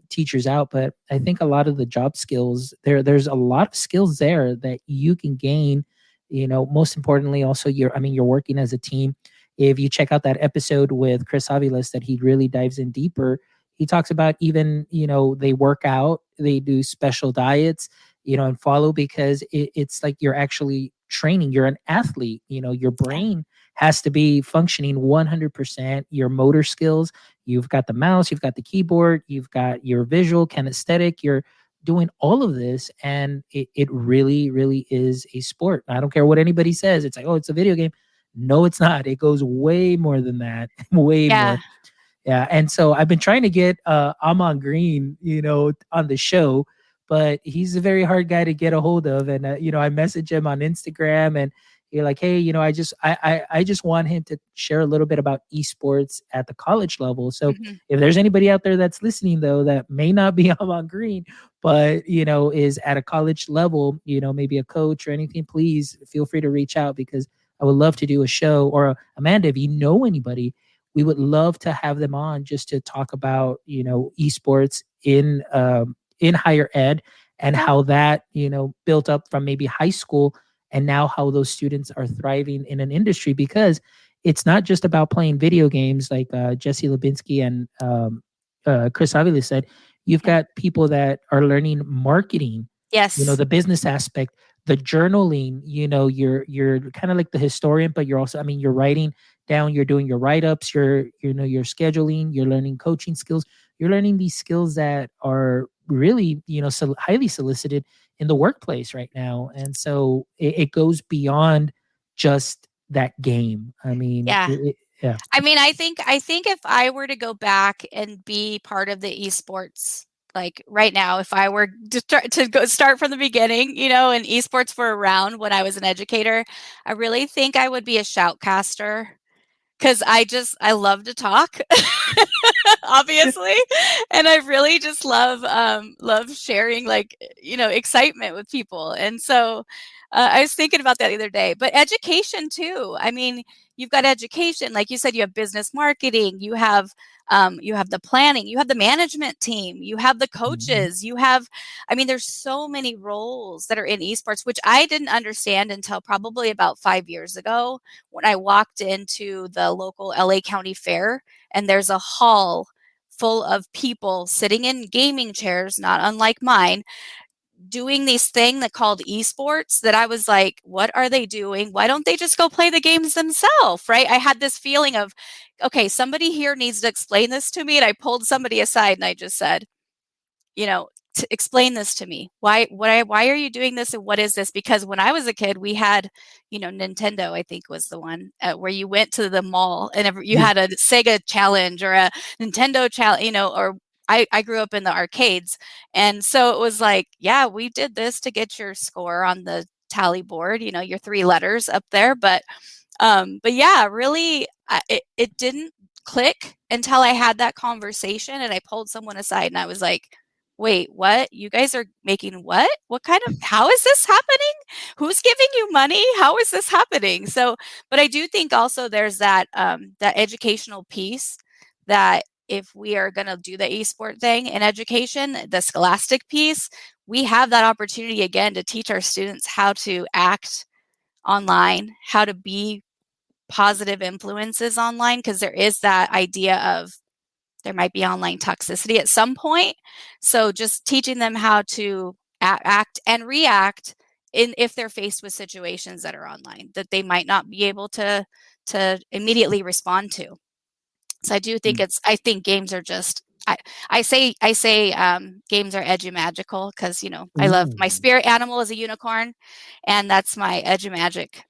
teachers out. But I think a lot of the job skills there's a lot of skills there that you can gain. Most importantly, also you're working as a team. If you check out that episode with Chris Aviles, that he really dives in deeper, he talks about even they work out, they do special diets, and follow, because it's like you're actually training, you're an athlete. Your brain has to be functioning 100%. Your motor skills, you've got the mouse, you've got the keyboard, you've got your visual, kinesthetic, you're doing all of this, and it really, really is a sport. I don't care what anybody says. It's like, oh, it's a video game. No, it's not. It goes way more than that. Way more. Yeah. And so I've been trying to get Amon Green, on the show, but he's a very hard guy to get a hold of. And, I message him on Instagram, and you're like, hey, I just want him to share a little bit about esports at the college level. So if there's anybody out there that's listening, though, that may not be Amon Green, but, is at a college level, maybe a coach or anything, please feel free to reach out, because I would love to do a show. Or Amanda, if you know anybody, we would love to have them on just to talk about, esports in higher ed, and how that, built up from maybe high school, and now how those students are thriving in an industry, because it's not just about playing video games, like Jesse Lubinsky and Chris Aviles said. You've got people that are learning marketing, the business aspect, the journaling, you're kind of like the historian, but you're also, you're writing down, you're doing your write-ups, you're scheduling, you're learning coaching skills, you're learning these skills that are really, so highly solicited in the workplace right now. And so it goes beyond just that game. I think if I were to go back and be part of the esports, like right now, if I were to start from the beginning, and esports were around when I was an educator, I really think I would be a shoutcaster, because I love to talk, obviously, and I really just love sharing, excitement with people. And so I was thinking about that the other day. But education too. You've got education, like you said, you have business marketing, you have the planning, you have the management team, you have the coaches, you have, there's so many roles that are in esports, which I didn't understand until probably about 5 years ago, when I walked into the local LA County Fair, and there's a hall full of people sitting in gaming chairs, not unlike mine, doing these thing that called esports, that I was like, what are they doing? Why don't they just go play the games themselves? Right. I had this feeling of, okay, somebody here needs to explain this to me. And I pulled somebody aside and I just said, to explain this to me. Why are you doing this? And what is this? Because when I was a kid, we had, Nintendo, I think was the one where you went to the mall and you had a Sega challenge or a Nintendo challenge, or I grew up in the arcades. And so it was like, yeah, we did this to get your score on the tally board, your 3 letters up there. But yeah, really, it didn't click until I had that conversation and I pulled someone aside and I was like, wait, what? You guys are making what? How is this happening? Who's giving you money? How is this happening? So, but I do think also there's that educational piece that if we are going to do the eSport thing in education, the scholastic piece, we have that opportunity again to teach our students how to act online, how to be positive influences online, because there is that idea of there might be online toxicity at some point. So just teaching them how to act and react if they're faced with situations that are online that they might not be able to immediately respond to. So I do think I think games are just I say games are edumagical because I love my spirit animal is a unicorn, and that's my edumagic.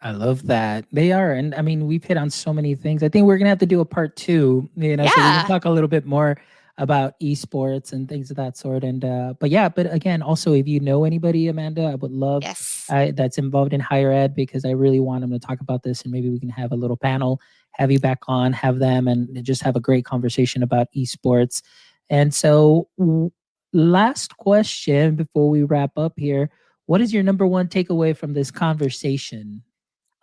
I love that. They are. And I mean, we've hit on so many things. I think we're going to have to do a part 2, so we can talk a little bit more about esports and things of that sort. And, but again, also, if you know anybody, Amanda, I would love that's involved in higher ed, because I really want them to talk about this, and maybe we can have a little panel, have you back on, have them, and just have a great conversation about esports. And so last question before we wrap up here, what is your number one takeaway from this conversation?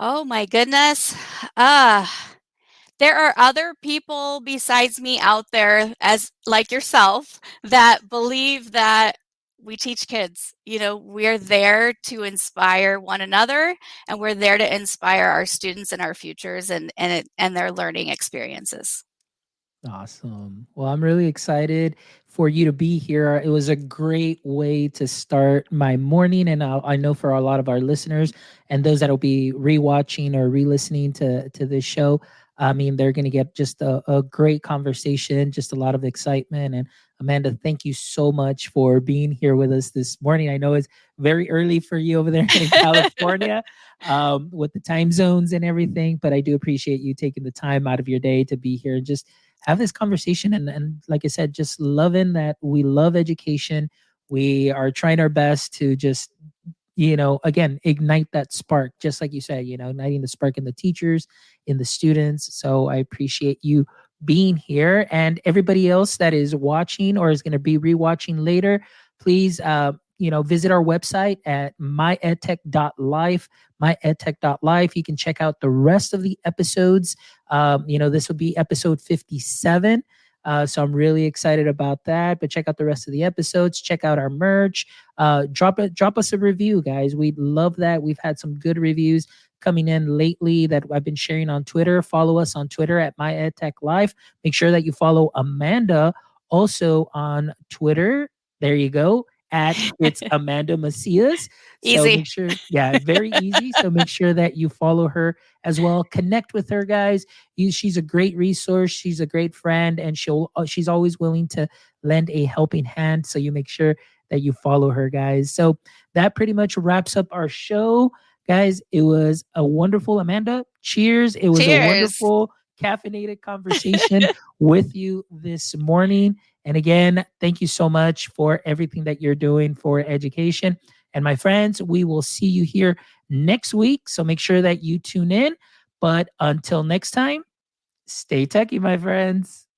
Oh my goodness. There are other people besides me out there, as like yourself, that believe that we teach kids. We're there to inspire one another, and we're there to inspire our students and our futures and their learning experiences. Awesome. Well, I'm really excited for you to be here. It was a great way to start my morning. And I know for a lot of our listeners and those that will be rewatching or re-listening to this show, I mean, they're going to get just a great conversation, just a lot of excitement. And Amanda, thank you so much for being here with us this morning. I know it's very early for you over there in California with the time zones and everything, but I do appreciate you taking the time out of your day to be here and just have this conversation. And like I said, just loving that we love education. We are trying our best to just, again, ignite that spark, just like you said, igniting the spark in the teachers, in the students. So I appreciate you being here, and everybody else that is watching or is going to be rewatching later, please, visit our website at myedtech.life, myedtech.life. You can check out the rest of the episodes. This will be episode 57. So I'm really excited about that. But check out the rest of the episodes. Check out our merch. Drop us a review, guys. We'd love that. We've had some good reviews coming in lately that I've been sharing on Twitter. Follow us on Twitter at myedtechlife. Make sure that you follow Amanda also on Twitter. There you go. It's Amanda Macias. Easy. So make sure, very easy. So make sure that you follow her as well. Connect with her, guys. She's a great resource. She's a great friend, and she's always willing to lend a helping hand. So you make sure that you follow her, guys. So that pretty much wraps up our show, guys. It was a wonderful, Amanda. Cheers. It was a wonderful caffeinated conversation with you this morning. And again, thank you so much for everything that you're doing for education. And my friends, we will see you here next week. So make sure that you tune in. But until next time, stay techy, my friends.